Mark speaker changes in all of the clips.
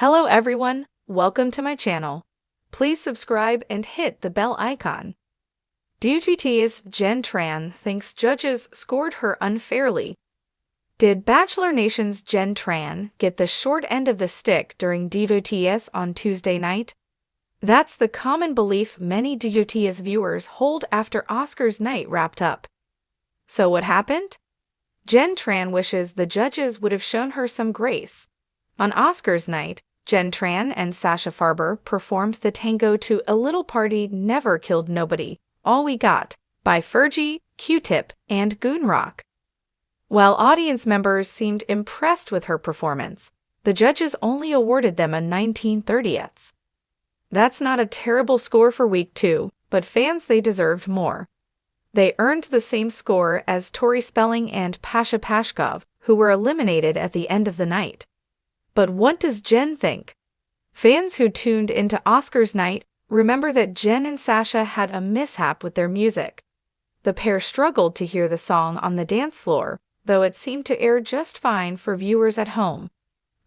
Speaker 1: Hello everyone, welcome to my channel. Please subscribe and hit the bell icon. DWTS Jenn Tran thinks judges scored her unfairly. Did Bachelor Nation's Jenn Tran get the short end of the stick during DWTS on Tuesday night? That's the common belief many DWTS viewers hold after Oscars night wrapped up. So what happened? Jenn Tran wishes the judges would have shown her some grace. On Oscars night, Jenn Tran and Sasha Farber performed the tango to A Little Party Never Killed Nobody, All We Got, by Fergie, Q-Tip, and Goonrock. While audience members seemed impressed with her performance, the judges only awarded them a 19/30ths. That's not a terrible score for week 2, but fans they deserved more. They earned the same score as Tori Spelling and Pasha Pashkov, who were eliminated at the end of the night. But what does Jenn think? Fans who tuned into Oscars night remember that Jenn and Sasha had a mishap with their music. The pair struggled to hear the song on the dance floor, though it seemed to air just fine for viewers at home.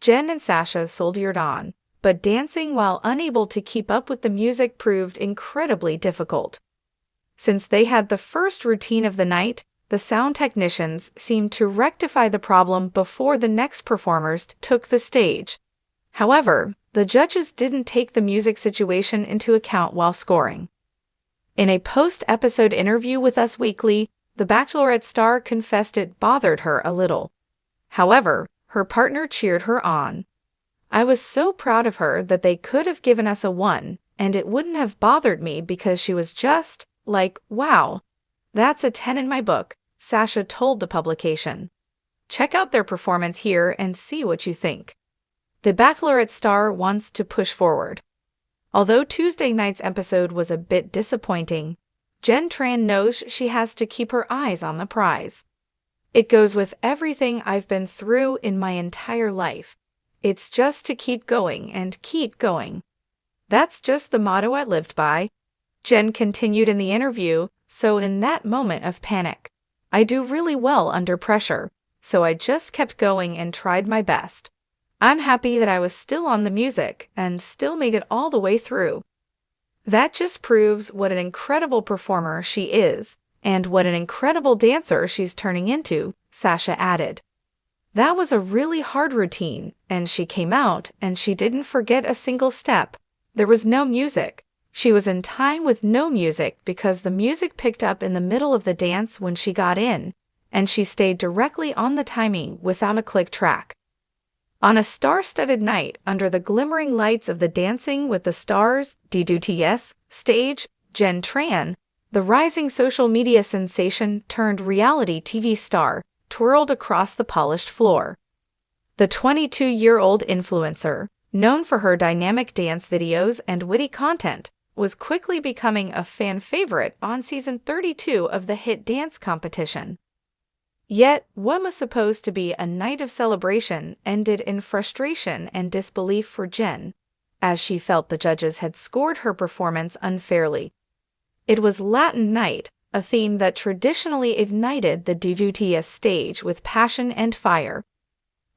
Speaker 1: Jenn and Sasha soldiered on, but dancing while unable to keep up with the music proved incredibly difficult. Since they had the first routine of the night, the sound technicians seemed to rectify the problem before the next performers took the stage. However, the judges didn't take the music situation into account while scoring. In a post-episode interview with Us Weekly, the Bachelorette star confessed it bothered her a little. However, her partner cheered her on. "I was so proud of her that they could have given us a 1, and it wouldn't have bothered me because she was just, like, wow. That's a 10 in my book," Sasha told the publication. Check out their performance here and see what you think. The Bachelorette star wants to push forward. Although Tuesday night's episode was a bit disappointing, Jenn Tran knows she has to keep her eyes on the prize. "It goes with everything I've been through in my entire life. It's just to keep going and keep going. That's just the motto I lived by." Jenn continued in the interview, "So in that moment of panic, I do really well under pressure, so I just kept going and tried my best. I'm happy that I was still on the music and still made it all the way through. That just proves what an incredible performer she is and what an incredible dancer she's turning into," Sasha added. "That was a really hard routine, and she came out and she didn't forget a single step. There was no music. She was in time with no music because the music picked up in the middle of the dance when she got in, and she stayed directly on the timing without a click track." On a star-studded night under the glimmering lights of the Dancing with the Stars (DWTS) stage, Jenn Tran, the rising social media sensation turned reality TV star, twirled across the polished floor. The 22-year-old influencer, known for her dynamic dance videos and witty content, was quickly becoming a fan favorite on season 32 of the hit dance competition. Yet, what was supposed to be a night of celebration ended in frustration and disbelief for Jenn, as she felt the judges had scored her performance unfairly. It was Latin Night, a theme that traditionally ignited the DWTS stage with passion and fire.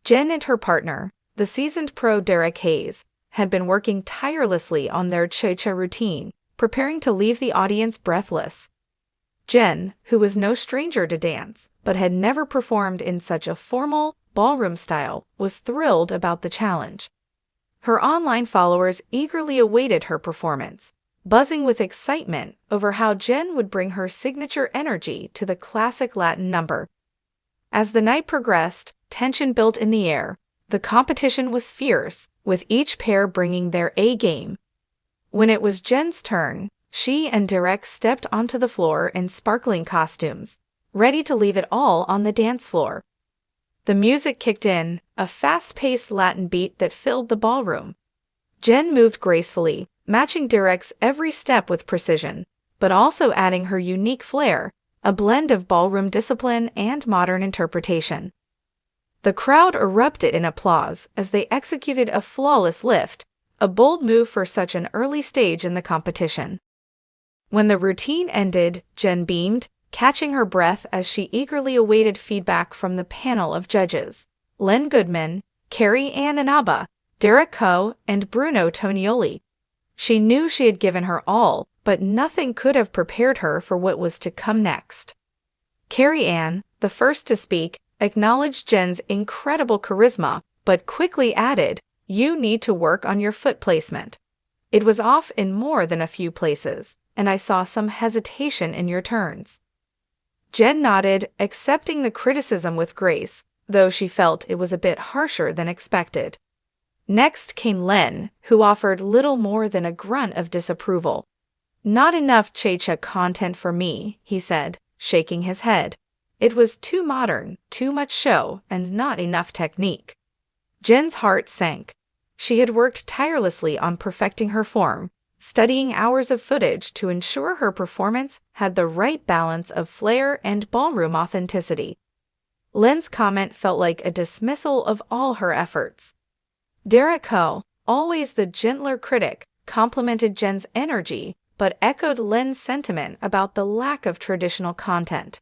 Speaker 1: Jenn and her partner, the seasoned pro Derek Hayes, had been working tirelessly on their cha-cha routine, preparing to leave the audience breathless. Jenn, who was no stranger to dance, but had never performed in such a formal, ballroom style, was thrilled about the challenge. Her online followers eagerly awaited her performance, buzzing with excitement over how Jenn would bring her signature energy to the classic Latin number. As the night progressed, tension built in the air. The competition was fierce, with each pair bringing their A-game. When it was Jenn's turn, she and Derek stepped onto the floor in sparkling costumes, ready to leave it all on the dance floor. The music kicked in, a fast-paced Latin beat that filled the ballroom. Jenn moved gracefully, matching Derek's every step with precision, but also adding her unique flair, a blend of ballroom discipline and modern interpretation. The crowd erupted in applause as they executed a flawless lift, a bold move for such an early stage in the competition. When the routine ended, Jenn beamed, catching her breath as she eagerly awaited feedback from the panel of judges. Len Goodman, Carrie Ann Inaba, Derek Coe, and Bruno Tonioli. She knew she had given her all, but nothing could have prepared her for what was to come next. Carrie Ann, the first to speak, acknowledged Jenn's incredible charisma, but quickly added, "You need to work on your foot placement. It was off in more than a few places, and I saw some hesitation in your turns." Jenn nodded, accepting the criticism with grace, though she felt it was a bit harsher than expected. Next came Len, who offered little more than a grunt of disapproval. "Not enough cha-cha content for me," he said, shaking his head. "It was too modern, too much show, and not enough technique." Jenn's heart sank. She had worked tirelessly on perfecting her form, studying hours of footage to ensure her performance had the right balance of flair and ballroom authenticity. Len's comment felt like a dismissal of all her efforts. Derek Coe, always the gentler critic, complimented Jenn's energy, but echoed Len's sentiment about the lack of traditional content.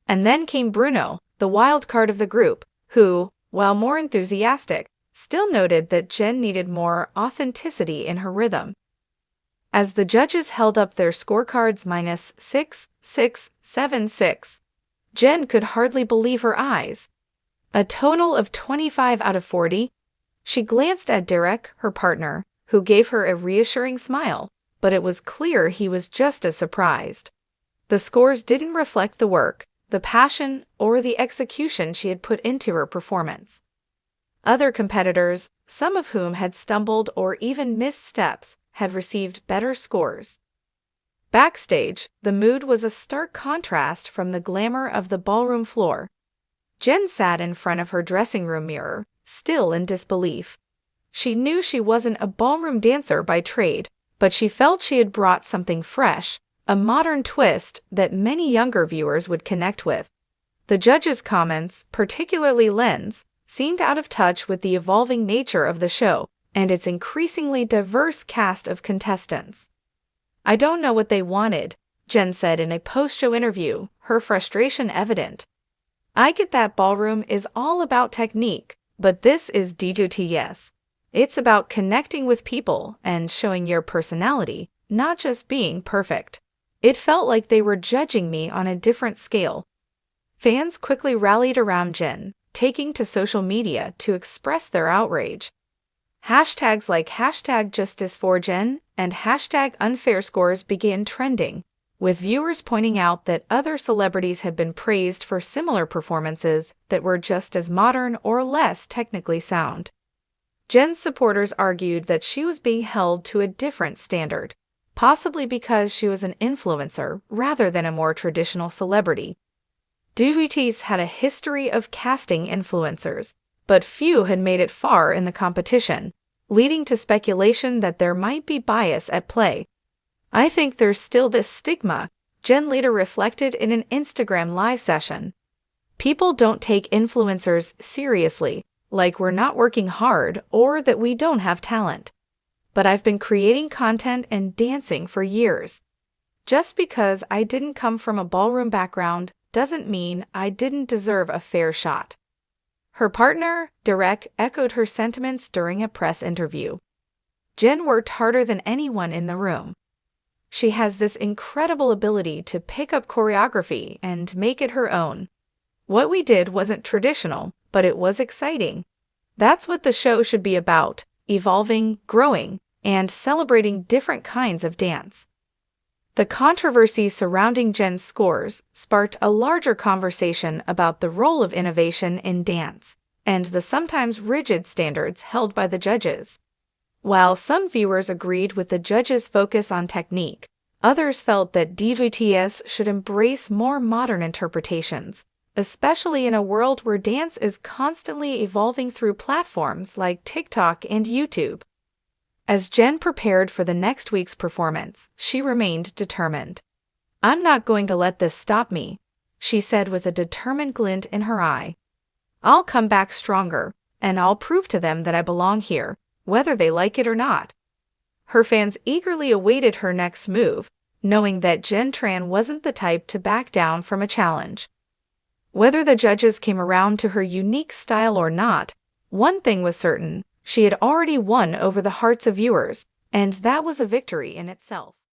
Speaker 1: And then came Bruno, the wild card of the group, who, while more enthusiastic, still noted that Jenn needed more authenticity in her rhythm. As the judges held up their scorecards -6, 6, 7, 6, Jenn could hardly believe her eyes. A total of 25 out of 40. She glanced at Derek, her partner, who gave her a reassuring smile, but it was clear he was just as surprised. The scores didn't reflect the work, the passion, or the execution she had put into her performance. Other competitors, some of whom had stumbled or even missed steps, had received better scores. Backstage, the mood was a stark contrast from the glamour of the ballroom floor. Jenn sat in front of her dressing room mirror, still in disbelief. She knew she wasn't a ballroom dancer by trade, but she felt she had brought something fresh, a modern twist that many younger viewers would connect with. The judges' comments, particularly Len's, seemed out of touch with the evolving nature of the show and its increasingly diverse cast of contestants. "I don't know what they wanted," Jenn said in a post-show interview, her frustration evident. "I get that ballroom is all about technique, but this is DWTS. It's about connecting with people and showing your personality, not just being perfect. It felt like they were judging me on a different scale." Fans quickly rallied around Jenn, taking to social media to express their outrage. Hashtags like #JusticeForJenn and #UnfairScores began trending, with viewers pointing out that other celebrities had been praised for similar performances that were just as modern or less technically sound. Jenn's supporters argued that she was being held to a different standard, possibly because she was an influencer rather than a more traditional celebrity. DWTS had a history of casting influencers, but few had made it far in the competition, leading to speculation that there might be bias at play. "I think there's still this stigma," Jenn later reflected in an Instagram live session. "People don't take influencers seriously, like we're not working hard or that we don't have talent. But I've been creating content and dancing for years. Just because I didn't come from a ballroom background doesn't mean I didn't deserve a fair shot." Her partner, Derek, echoed her sentiments during a press interview. "Jenn worked harder than anyone in the room. She has this incredible ability to pick up choreography and make it her own. What we did wasn't traditional, but it was exciting. That's what the show should be about, evolving, growing, and celebrating different kinds of dance." The controversy surrounding Jenn's scores sparked a larger conversation about the role of innovation in dance and the sometimes rigid standards held by the judges. While some viewers agreed with the judges' focus on technique, others felt that DWTS should embrace more modern interpretations, especially in a world where dance is constantly evolving through platforms like TikTok and YouTube. As Jenn prepared for the next week's performance, she remained determined. "I'm not going to let this stop me," she said with a determined glint in her eye. "I'll come back stronger, and I'll prove to them that I belong here, whether they like it or not." Her fans eagerly awaited her next move, knowing that Jenn Tran wasn't the type to back down from a challenge. Whether the judges came around to her unique style or not, one thing was certain: She had already won over the hearts of viewers, and that was a victory in itself.